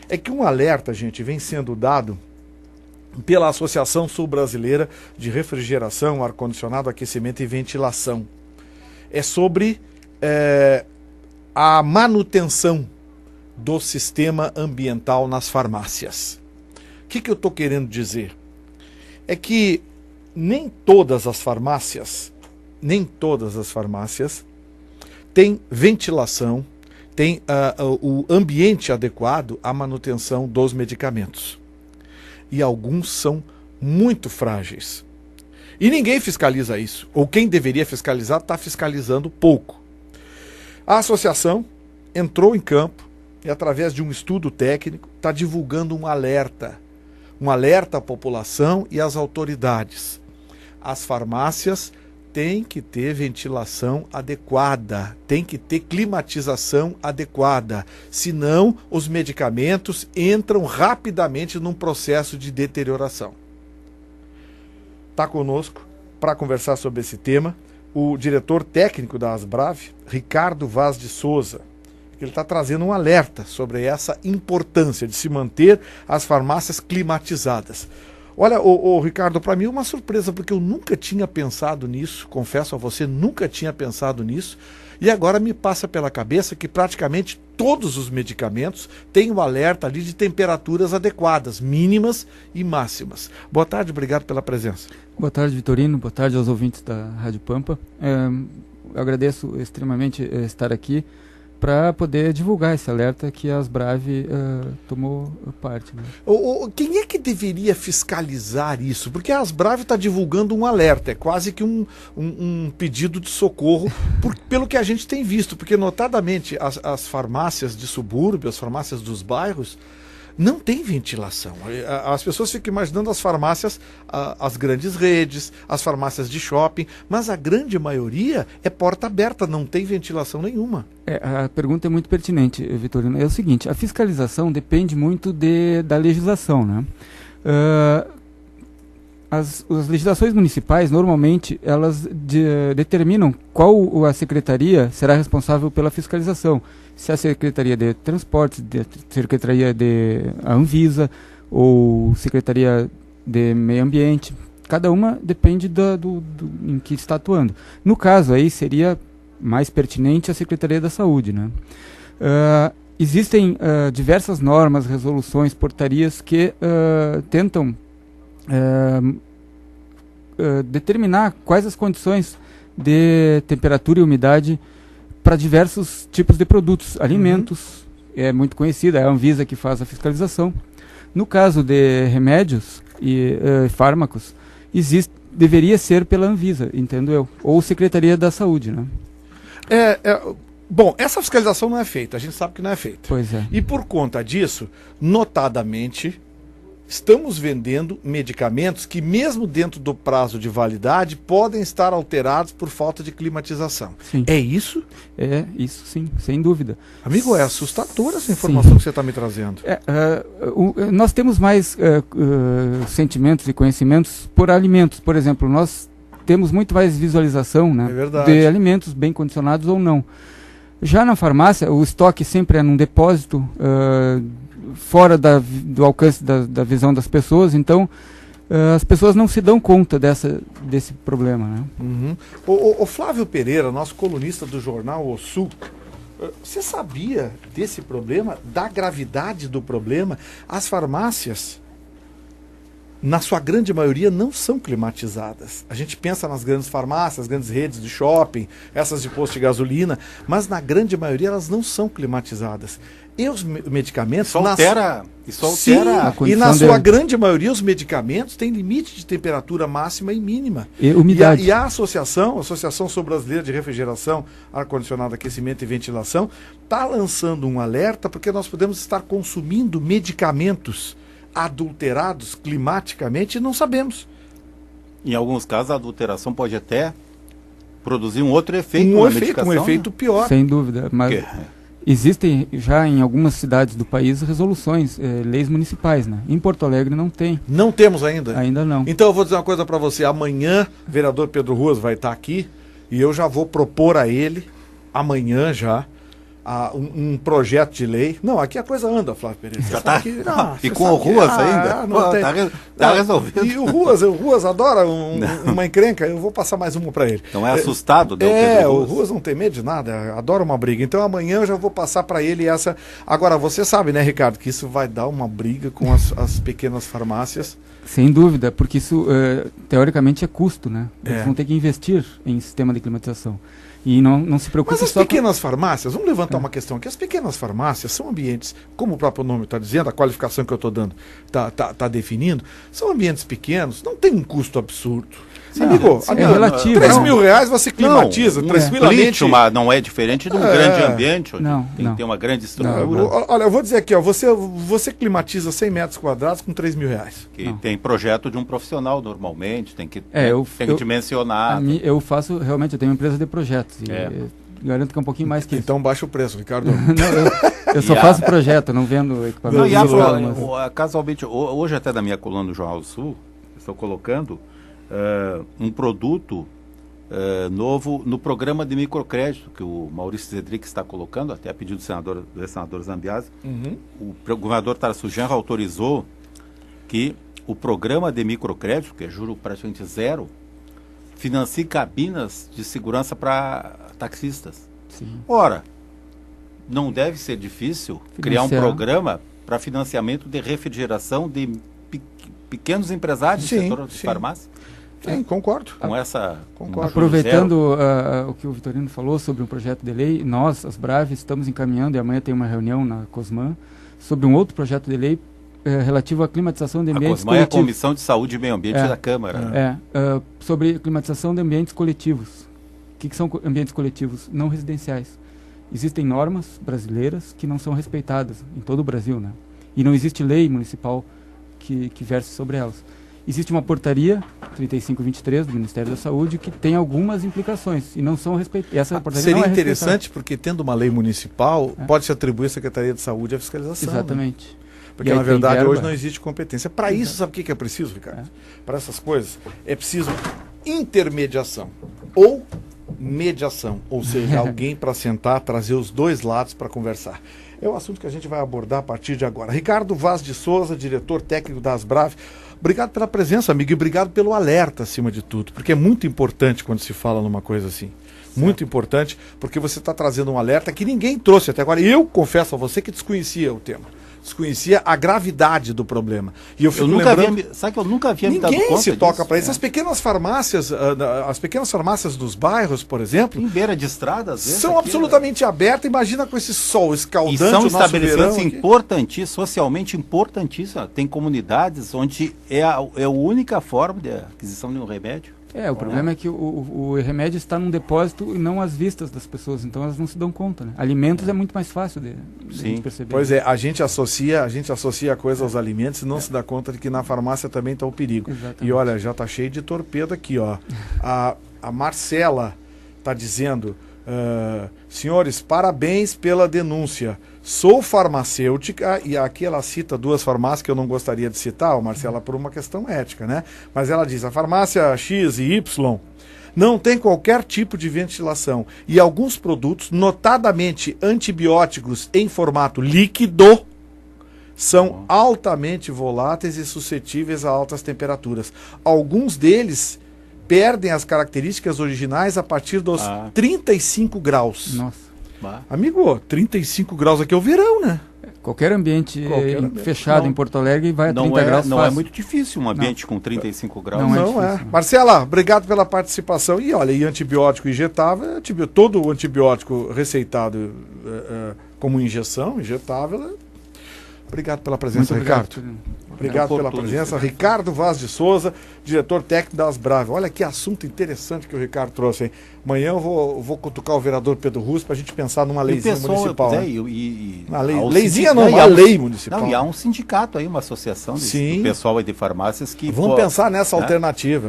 É que um alerta, gente, vem sendo dado pela Associação Sul-Brasileira de Refrigeração, Ar-Condicionado, Aquecimento e Ventilação. É sobre a manutenção do sistema ambiental nas farmácias. O que eu estou querendo dizer? É que nem todas as farmácias têm ventilação, têm o ambiente adequado à manutenção dos medicamentos. E alguns são muito frágeis. E ninguém fiscaliza isso. Ou quem deveria fiscalizar está fiscalizando pouco. A associação entrou em campo e, através de um estudo técnico, está divulgando um alerta à população e às autoridades. As farmácias têm que ter ventilação adequada, tem que ter climatização adequada, senão os medicamentos entram rapidamente num processo de deterioração. Está conosco para conversar sobre esse tema o diretor técnico da Asbrav, Ricardo Vaz de Souza. Ele está trazendo um alerta sobre essa importância de se manter as farmácias climatizadas. Olha, Ricardo, para mim é uma surpresa, porque eu nunca tinha pensado nisso, confesso a você, nunca tinha pensado nisso, e agora me passa pela cabeça que praticamente todos os medicamentos têm um alerta ali de temperaturas adequadas, mínimas e máximas. Boa tarde, obrigado pela presença. Boa tarde, Vitorino, boa tarde aos ouvintes da Rádio Pampa. Eu agradeço extremamente estar aqui para poder divulgar esse alerta que a Asbrav tomou parte. Né? Quem é que deveria fiscalizar isso? Porque a Asbrav está divulgando um alerta, é quase que um pedido de socorro, pelo que a gente tem visto, porque notadamente as farmácias de subúrbio, as farmácias dos bairros, não tem ventilação. As pessoas ficam imaginando as farmácias, as grandes redes, as farmácias de shopping, mas a grande maioria é porta aberta, não tem ventilação nenhuma. A pergunta é muito pertinente, Vitorino. É o seguinte, a fiscalização depende muito da legislação, né? As legislações municipais, normalmente, elas determinam qual a secretaria será responsável pela fiscalização. Se a Secretaria de Transportes, Secretaria de Anvisa ou Secretaria de Meio Ambiente, cada uma depende em que está atuando. No caso, aí seria mais pertinente a Secretaria da Saúde, né? Existem diversas normas, resoluções, portarias que tentam determinar quais as condições de temperatura e umidade para diversos tipos de produtos, alimentos, é muito conhecida, é a Anvisa que faz a fiscalização. No caso de remédios e fármacos, deveria ser pela Anvisa, entendo eu, ou Secretaria da Saúde, né? Bom, essa fiscalização não é feita, a gente sabe que não é feita. Pois é. E por conta disso, notadamente, estamos vendendo medicamentos que, mesmo dentro do prazo de validade, podem estar alterados por falta de climatização. Sim. É isso? É isso, sim, sem dúvida. Amigo, é assustadora essa informação que você está me trazendo. Nós temos mais sentimentos e conhecimentos por alimentos. Por exemplo, nós temos muito mais visualização, né, de alimentos bem condicionados ou não. Já na farmácia, o estoque sempre é num depósito fora do alcance da visão das pessoas, então as pessoas não se dão conta desse problema, né? Uhum. O Flávio Pereira, nosso colunista do jornal O Sul, você sabia desse problema, da gravidade do problema? As farmácias, na sua grande maioria, não são climatizadas. A gente pensa nas grandes farmácias, grandes redes de shopping, essas de posto de gasolina, mas na grande maioria elas não são climatizadas. E os medicamentos... Isso altera e na sua grande maioria os medicamentos têm limite de temperatura máxima e mínima. E umidade. E a Associação Sul-Brasileira de Refrigeração, Ar-Condicionado, Aquecimento e Ventilação, está lançando um alerta porque nós podemos estar consumindo medicamentos adulterados climaticamente e não sabemos. Em alguns casos, a adulteração pode até produzir um outro efeito, um efeito pior. Sem dúvida, mas existem já em algumas cidades do país resoluções, leis municipais, né? Em Porto Alegre não tem. Não temos ainda? Ainda não. Então eu vou dizer uma coisa para você, amanhã o vereador Pedro Ruas vai estar aqui e eu já vou propor a ele, amanhã já, um projeto de lei. Não, aqui a coisa anda, Flávio Pereira. Já tá? Aqui, E com o Ruas ainda? Não, tá resolvido. E o Ruas adora uma encrenca, eu vou passar mais uma para ele. Não é assustado, o Ruas não tem medo de nada, adora uma briga. Então amanhã eu já vou passar para ele essa. Agora, você sabe, né, Ricardo, que isso vai dar uma briga com as pequenas farmácias. Sem dúvida, porque isso, teoricamente, é custo, né? Eles vão ter que investir em sistema de climatização. E não se preocupe. Mas as pequenas farmácias, vamos levantar uma questão aqui. As pequenas farmácias são ambientes, como o próprio nome está dizendo, a qualificação que eu estou dando está definindo, são ambientes pequenos, não tem um custo absurdo. Amigo, é relativo. R$3.000 você climatiza tranquilamente. Mas não é diferente de um grande ambiente, onde tem que ter uma grande estrutura. Olha, eu vou dizer aqui, ó, você climatiza 100 metros quadrados com R$3.000. Que tem projeto de um profissional normalmente, tem que dimensionar. Eu faço, realmente, eu tenho uma empresa de projetos. Garanto que é um pouquinho mais que isso. Então baixa o preço, Ricardo. Eu só faço projeto, não vendo equipamento. Casualmente, hoje até na minha coluna do Jornal do Sul, estou colocando um produto novo no programa de microcrédito que o Maurício Zedric está colocando, até a pedido do senador Zambiase. O governador Tarso Genro autorizou que o programa de microcrédito, que é juro praticamente zero, financie cabinas de segurança para taxistas. Sim. Ora, não deve ser difícil criar um programa para financiamento de refrigeração de pequenos empresários do setor de farmácia. Sim, concordo. Concordo. Aproveitando o que o Vitorino falou sobre um projeto de lei, nós, as Brave, estamos encaminhando, e amanhã tem uma reunião na Cosman, sobre um outro projeto de lei relativo à climatização de ambientes coletivos. A Cosman é a Comissão de Saúde e Meio Ambiente da Câmara. Sobre climatização de ambientes coletivos. O que são ambientes coletivos? Não residenciais. Existem normas brasileiras que não são respeitadas em todo o Brasil, né? E não existe lei municipal que verse sobre elas. Existe uma portaria 3523 do Ministério da Saúde que tem algumas implicações e não são respeitadas. Essa portaria seria não é interessante porque, tendo uma lei municipal, pode-se atribuir à Secretaria de Saúde a fiscalização. Exatamente. Né? Porque, na verdade, hoje não existe competência. Para isso, sabe o que é preciso, Ricardo? Para essas coisas, é preciso intermediação ou mediação. Ou seja, alguém para sentar, trazer os dois lados para conversar. É o assunto que a gente vai abordar a partir de agora. Ricardo Vaz de Souza, diretor técnico da Asbrave. Obrigado pela presença, amigo, e obrigado pelo alerta, acima de tudo, porque é muito importante quando se fala numa coisa assim. Certo. Muito importante, porque você está trazendo um alerta que ninguém trouxe até agora. Eu confesso a você que desconhecia o tema. Desconhecia a gravidade do problema. E eu fico lembrando... Sabe que eu nunca havia me dado conta Ninguém se toca para isso. É. As pequenas farmácias dos bairros, por exemplo... Em beira de estrada, às vezes... São absolutamente abertas. Imagina com esse sol escaldante. E são estabelecimentos importantíssimos, socialmente importantíssimos. Tem comunidades onde é a única forma de aquisição de um remédio. O problema é que o remédio está num depósito e não às vistas das pessoas, então elas não se dão conta, né? Alimentos é muito mais fácil de perceber. Pois é, a gente associa a coisa aos alimentos e não se dá conta de que na farmácia também está o perigo. Exatamente. E olha, já está cheio de torpedo aqui, ó. A Marcela está dizendo, senhores, parabéns pela denúncia. Sou farmacêutica, e aqui ela cita duas farmácias que eu não gostaria de citar, Marcela, por uma questão ética, né? Mas ela diz, a farmácia X e Y não tem qualquer tipo de ventilação. E alguns produtos, notadamente antibióticos em formato líquido, são altamente voláteis e suscetíveis a altas temperaturas. Alguns deles perdem as características originais a partir dos 35 graus. Nossa. Amigo, 35 graus aqui é o verão, né? Qualquer ambiente fechado em Porto Alegre vai a 30 graus. Não é muito difícil um ambiente com 35 graus. Não é. Marcela, obrigado pela participação. E olha, e antibiótico injetável, todo antibiótico receitado como injeção, injetável. Obrigado pela presença, Ricardo. Obrigado pela presença. Ricardo Vaz de Souza, diretor técnico das Brave. Olha que assunto interessante que o Ricardo trouxe, hein? Amanhã eu vou cutucar o vereador Pedro Russo para a gente pensar numa leizinha municipal. Leizinha não, uma lei municipal. Não, e há um sindicato aí, uma associação do pessoal aí de farmácias que... Vamos pensar nessa alternativa.